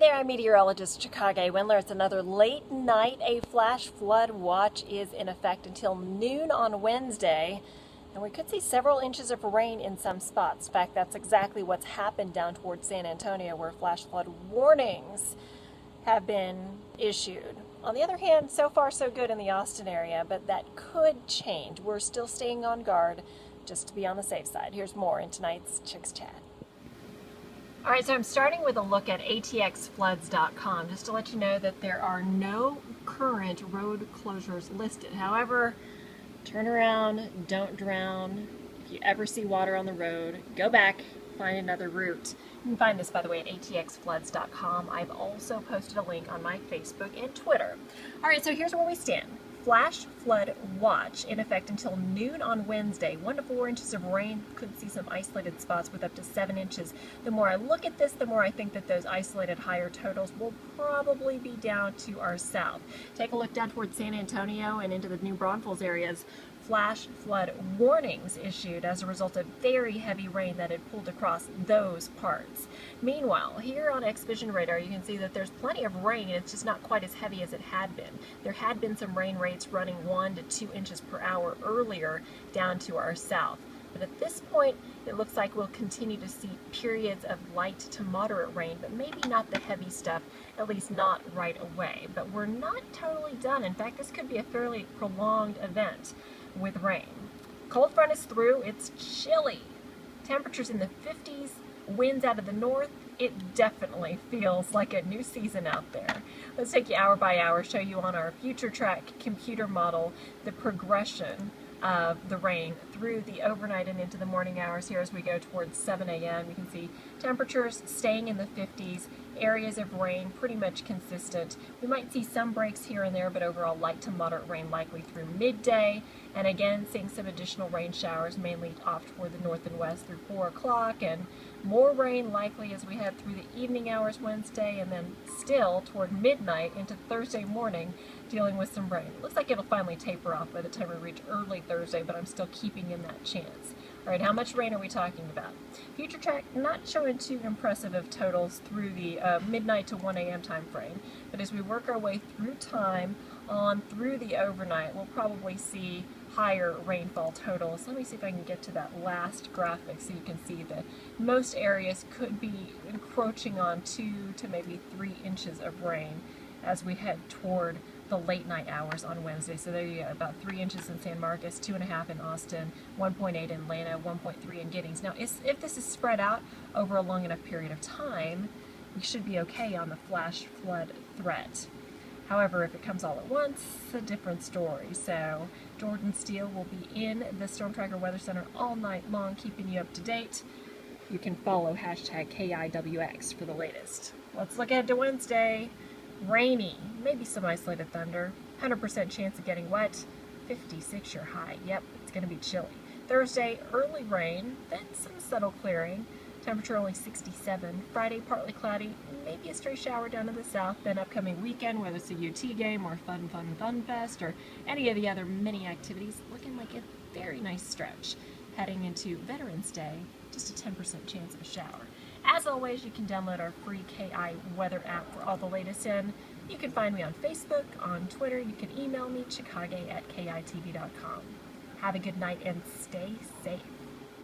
there, I'm Meteorologist Chikage. Windler, it's another late night. A flash flood watch is in effect until noon on Wednesday, and we could see several inches of rain in some spots. In fact, that's exactly what's happened down towards San Antonio, where flash flood warnings have been issued. On the other hand, so far so good in the Austin area, but that could change. We're still staying on guard just to be on the safe side. Here's more in tonight's Chik's Chat. All right, so I'm starting with a look at atxfloods.com just to let you know that there are no current road closures listed. However, turn around, don't drown. If you ever see water on the road, go back, find another route. You can find this, by the way, at atxfloods.com. I've also posted a link on my Facebook and Twitter. All right, so here's where we stand. Flash flood watch in effect until noon on Wednesday. 1 to 4 inches of rain. Could see some isolated spots with up to 7 inches. The more I look at this, the more I think that those isolated higher totals will probably be down to our south. Take a look down towards San Antonio and into the New Braunfels areas. Flash flood warnings issued as a result of very heavy rain that had pulled across those parts. Meanwhile, here on X-Vision radar, you can see that there's plenty of rain. It's just not quite as heavy as it had been. There had been some rain rates running 1 to 2 inches per hour earlier down to our south. But at this point, it looks like we'll continue to see periods of light to moderate rain, but maybe not the heavy stuff, at least not right away. But we're not totally done. In fact, this could be a fairly prolonged event with rain. Cold front is through. It's chilly. Temperatures in the 50s, winds out of the north. It definitely feels like a new season out there. Let's take you hour by hour, show you on our future track computer model the progression of the rain through the overnight and into the morning hours here as we go towards 7 a.m. You can see temperatures staying in the 50s, areas of rain pretty much consistent. We might see some breaks here and there, but overall light to moderate rain likely through midday. And again, seeing some additional rain showers mainly off toward the north and west through 4 o'clock, and more rain likely as we head through the evening hours Wednesday, and then still toward midnight into Thursday morning dealing with some rain. It looks like it'll finally taper off by the time we reach early Thursday, but I'm still keeping in that chance. All right, how much rain are we talking about? Future track not showing too impressive of totals through the midnight to 1 a.m. time frame, but as we work our way through time on through the overnight, we'll probably see higher rainfall totals. Let me see if I can get to that last graphic so you can see that most areas could be encroaching on 2 to maybe 3 inches of rain as we head toward the late night hours on Wednesday. So there you go, about 3 inches in San Marcos, 2.5 in Austin, 1.8 in Atlanta, 1.3 in Giddings. Now, if this is spread out over a long enough period of time, we should be okay on the flash flood threat. However, if it comes all at once, it's a different story. So Jordan Steele will be in the Storm Tracker Weather Center all night long, keeping you up to date. You can follow hashtag KEYE-TV for the latest. Let's look ahead to Wednesday. Rainy, maybe some isolated thunder, 100% chance of getting wet, 56 your high. Yep, it's going to be chilly. Thursday, early rain, then some subtle clearing. Temperature only 67. Friday, partly cloudy, maybe a stray shower down to the south. Then upcoming weekend, whether it's a UT game or Fun Fest or any of the other mini activities, looking like a very nice stretch. Heading into Veterans Day, just a 10% chance of a shower. As always, you can download our free KI weather app for all the latest in. You can find me on Facebook, on Twitter. You can email me, chikage@keyetv.com. Have a good night and stay safe.